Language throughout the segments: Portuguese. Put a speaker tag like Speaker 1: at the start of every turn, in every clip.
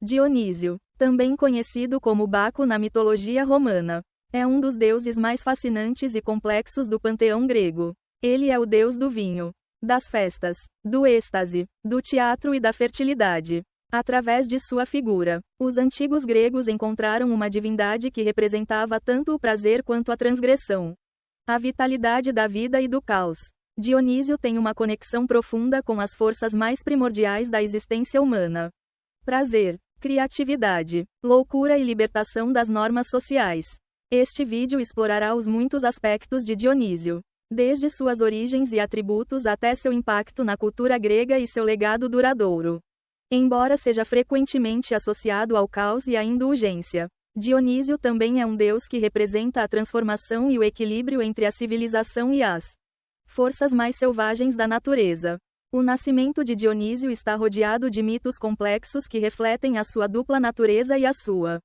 Speaker 1: Dionísio, também conhecido como Baco na mitologia romana, é um dos deuses mais fascinantes e complexos do panteão grego. Ele é o deus do vinho, das festas, do êxtase, do teatro e da fertilidade. Através de sua figura, os antigos gregos encontraram uma divindade que representava tanto o prazer quanto a transgressão, a vitalidade da vida e do caos. Dionísio tem uma conexão profunda com as forças mais primordiais da existência humana: prazer, criatividade, loucura e libertação das normas sociais. Este vídeo explorará os muitos aspectos de Dionísio, desde suas origens e atributos até seu impacto na cultura grega e seu legado duradouro. Embora seja frequentemente associado ao caos e à indulgência, Dionísio também é um deus que representa a transformação e o equilíbrio entre a civilização e as forças mais selvagens da natureza. O nascimento de Dionísio está rodeado de mitos complexos que refletem a sua dupla natureza e a sua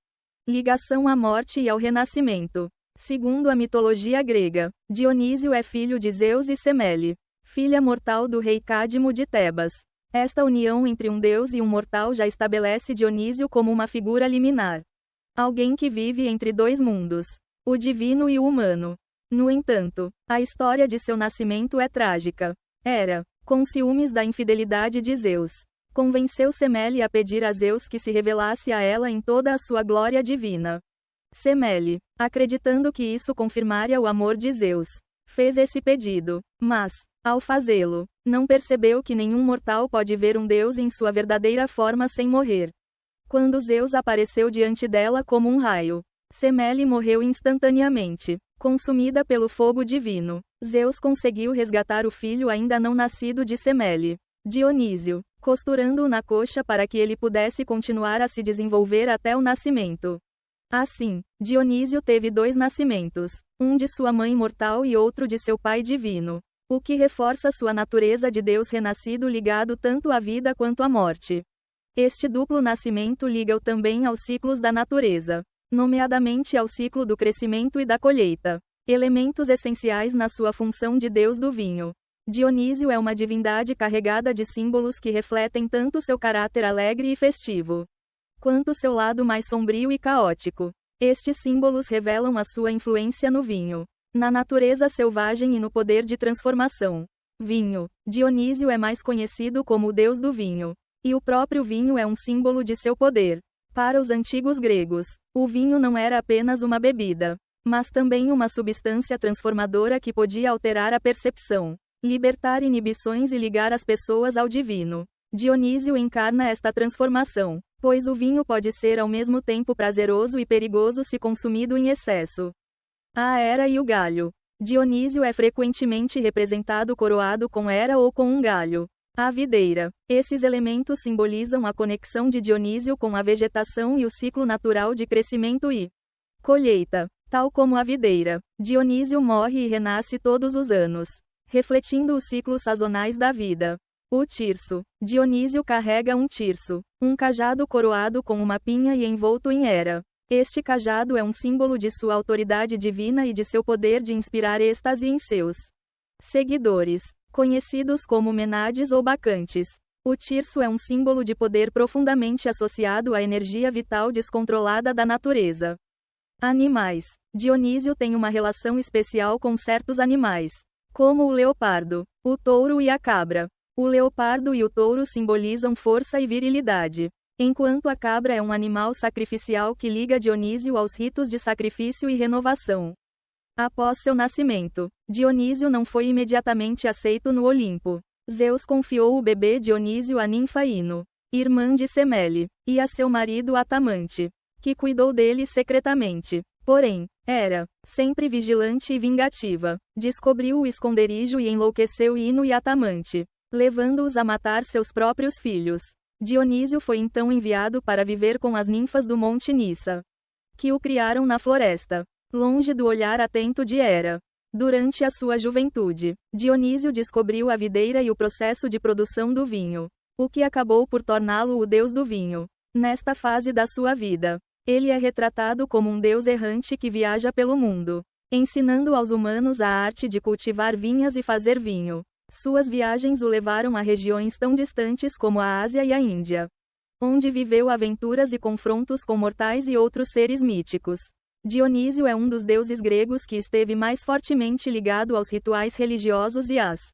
Speaker 1: ligação à morte e ao renascimento. Segundo a mitologia grega, Dionísio é filho de Zeus e Semele, filha mortal do rei Cádmo de Tebas. Esta união entre um deus e um mortal já estabelece Dionísio como uma figura liminar, alguém que vive entre dois mundos, o divino e o humano. No entanto, a história de seu nascimento é trágica. Hera, com ciúmes da infidelidade de Zeus, convenceu Semele a pedir a Zeus que se revelasse a ela em toda a sua glória divina. Semele, acreditando que isso confirmaria o amor de Zeus, fez esse pedido, mas, ao fazê-lo, não percebeu que nenhum mortal pode ver um deus em sua verdadeira forma sem morrer. Quando Zeus apareceu diante dela como um raio, Semele morreu instantaneamente, consumida pelo fogo divino. Zeus conseguiu resgatar o filho ainda não nascido de Semele, Dionísio, costurando-o na coxa para que ele pudesse continuar a se desenvolver até o nascimento. Assim, Dionísio teve dois nascimentos, um de sua mãe mortal e outro de seu pai divino, o que reforça sua natureza de Deus renascido ligado tanto à vida quanto à morte. Este duplo nascimento liga-o também aos ciclos da natureza, nomeadamente ao ciclo do crescimento e da colheita, elementos essenciais na sua função de deus do vinho. Dionísio é uma divindade carregada de símbolos que refletem tanto seu caráter alegre e festivo, quanto seu lado mais sombrio e caótico. Estes símbolos revelam a sua influência no vinho, na natureza selvagem e no poder de transformação. Vinho. Dionísio é mais conhecido como o deus do vinho, e o próprio vinho é um símbolo de seu poder. Para os antigos gregos, o vinho não era apenas uma bebida, mas também uma substância transformadora que podia alterar a percepção, libertar inibições e ligar as pessoas ao divino. Dionísio encarna esta transformação, pois o vinho pode ser ao mesmo tempo prazeroso e perigoso se consumido em excesso. A Hera e o galho. Dionísio é frequentemente representado coroado com Hera ou com um galho, a videira. Esses elementos simbolizam a conexão de Dionísio com a vegetação e o ciclo natural de crescimento e colheita. Tal como a videira, Dionísio morre e renasce todos os anos, refletindo os ciclos sazonais da vida. O tirso. Dionísio carrega um tirso, um cajado coroado com uma pinha e envolto em Hera. Este cajado é um símbolo de sua autoridade divina e de seu poder de inspirar êxtase em seus seguidores, conhecidos como Menades ou Bacantes. O tirso é um símbolo de poder profundamente associado à energia vital descontrolada da natureza. Animais. Dionísio tem uma relação especial com certos animais, como o leopardo, o touro e a cabra. O leopardo e o touro simbolizam força e virilidade, enquanto a cabra é um animal sacrificial que liga Dionísio aos ritos de sacrifício e renovação. Após seu nascimento, Dionísio não foi imediatamente aceito no Olimpo. Zeus confiou o bebê Dionísio a ninfa Ino, irmã de Semele, e a seu marido Atamante, que cuidou dele secretamente. Porém, Hera, sempre vigilante e vingativa, descobriu o esconderijo e enlouqueceu Ino e Atamante, levando-os a matar seus próprios filhos. Dionísio foi então enviado para viver com as ninfas do Monte Nissa, que o criaram na floresta, longe do olhar atento de Hera. Durante a sua juventude, Dionísio descobriu a videira e o processo de produção do vinho, o que acabou por torná-lo o deus do vinho. Nesta fase da sua vida, ele é retratado como um deus errante que viaja pelo mundo, ensinando aos humanos a arte de cultivar vinhas e fazer vinho. Suas viagens o levaram a regiões tão distantes como a Ásia e a Índia. onde viveu aventuras e confrontos com mortais e outros seres míticos. Dionísio é um dos deuses gregos que esteve mais fortemente ligado aos rituais religiosos e às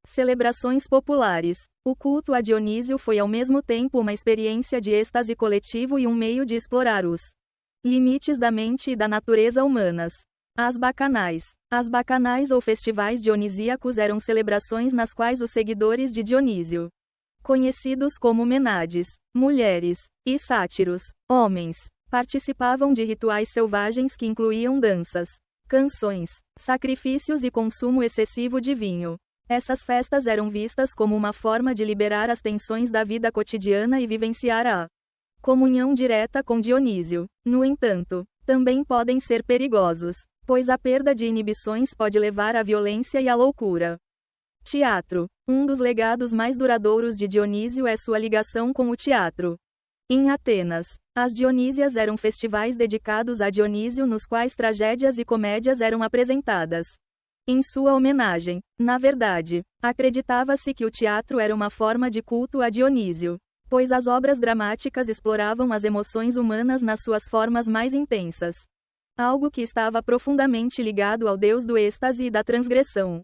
Speaker 1: celebrações populares. O culto a Dionísio foi ao mesmo tempo uma experiência de êxtase coletivo e um meio de explorar os limites da mente e da natureza humanas. As bacanais. As bacanais ou festivais dionisíacos eram celebrações nas quais os seguidores de Dionísio, conhecidos como menades, mulheres, e sátiros, homens, participavam de rituais selvagens que incluíam danças, canções, sacrifícios e consumo excessivo de vinho. Essas festas eram vistas como uma forma de liberar as tensões da vida cotidiana e vivenciar a comunhão direta com Dionísio. No entanto, também podem ser perigosos, pois a perda de inibições pode levar à violência e à loucura. Teatro. Um dos legados mais duradouros de Dionísio é sua ligação com o teatro. Em Atenas, as Dionísias eram festivais dedicados a Dionísio nos quais tragédias e comédias eram apresentadas em sua homenagem. Na verdade, acreditava-se que o teatro era uma forma de culto a Dionísio, pois as obras dramáticas exploravam as emoções humanas nas suas formas mais intensas. Algo que estava profundamente ligado ao deus do êxtase e da transgressão.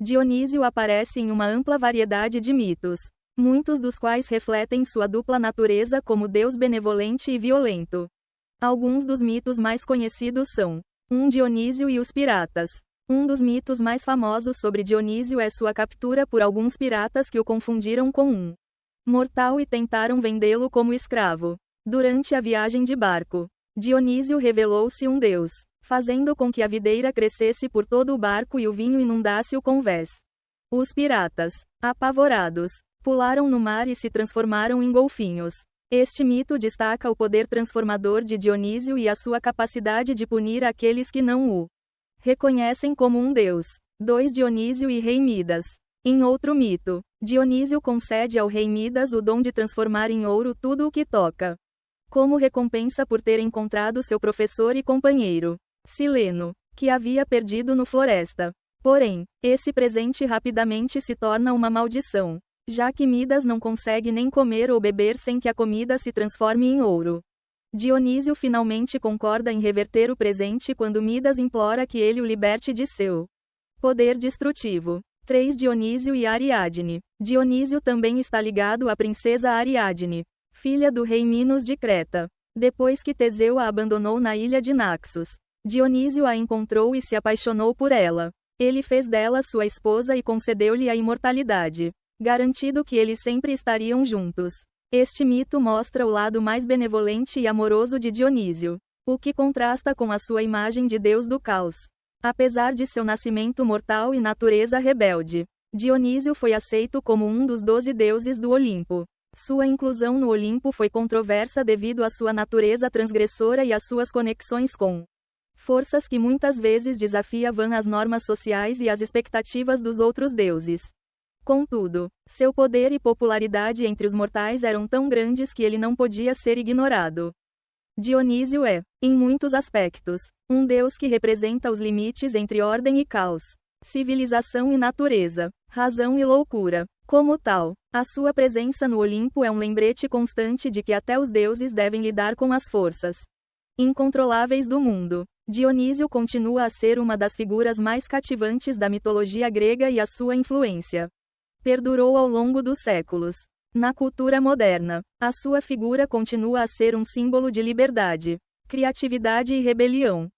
Speaker 1: Dionísio aparece em uma ampla variedade de mitos, muitos dos quais refletem sua dupla natureza como deus benevolente e violento. Alguns dos mitos mais conhecidos são Dionísio e os piratas. Um dos mitos mais famosos sobre Dionísio é sua captura por alguns piratas que o confundiram com um mortal e tentaram vendê-lo como escravo. Durante a viagem de barco, Dionísio revelou-se um deus, fazendo com que a videira crescesse por todo o barco e o vinho inundasse o convés. Os piratas, apavorados, pularam no mar e se transformaram em golfinhos. Este mito destaca o poder transformador de Dionísio e a sua capacidade de punir aqueles que não o reconhecem como um deus. 2 Dionísio e Rei Midas. Em outro mito, Dionísio concede ao rei Midas o dom de transformar em ouro tudo o que toca, como recompensa por ter encontrado seu professor e companheiro, Sileno, que havia perdido no floresta. Porém, esse presente rapidamente se torna uma maldição, já que Midas não consegue nem comer ou beber sem que a comida se transforme em ouro. Dionísio finalmente concorda em reverter o presente quando Midas implora que ele o liberte de seu poder destrutivo. 3 Dionísio e Ariadne. Dionísio também está ligado à princesa Ariadne, filha do rei Minos de Creta. Depois que Teseu a abandonou na ilha de Naxos, Dionísio a encontrou e se apaixonou por ela. Ele fez dela sua esposa e concedeu-lhe a imortalidade, garantindo que eles sempre estariam juntos. Este mito mostra o lado mais benevolente e amoroso de Dionísio, o que contrasta com a sua imagem de deus do caos. Apesar de seu nascimento mortal e natureza rebelde, Dionísio foi aceito como um dos 12 deuses do Olimpo. Sua inclusão no Olimpo foi controversa devido à sua natureza transgressora e às suas conexões com forças que muitas vezes desafiavam as normas sociais e as expectativas dos outros deuses. Contudo, seu poder e popularidade entre os mortais eram tão grandes que ele não podia ser ignorado. Dionísio é, em muitos aspectos, um deus que representa os limites entre ordem e caos, civilização e natureza, razão e loucura. Como tal, a sua presença no Olimpo é um lembrete constante de que até os deuses devem lidar com as forças incontroláveis do mundo. Dionísio continua a ser uma das figuras mais cativantes da mitologia grega e a sua influência perdurou ao longo dos séculos. Na cultura moderna, a sua figura continua a ser um símbolo de liberdade, criatividade e rebelião.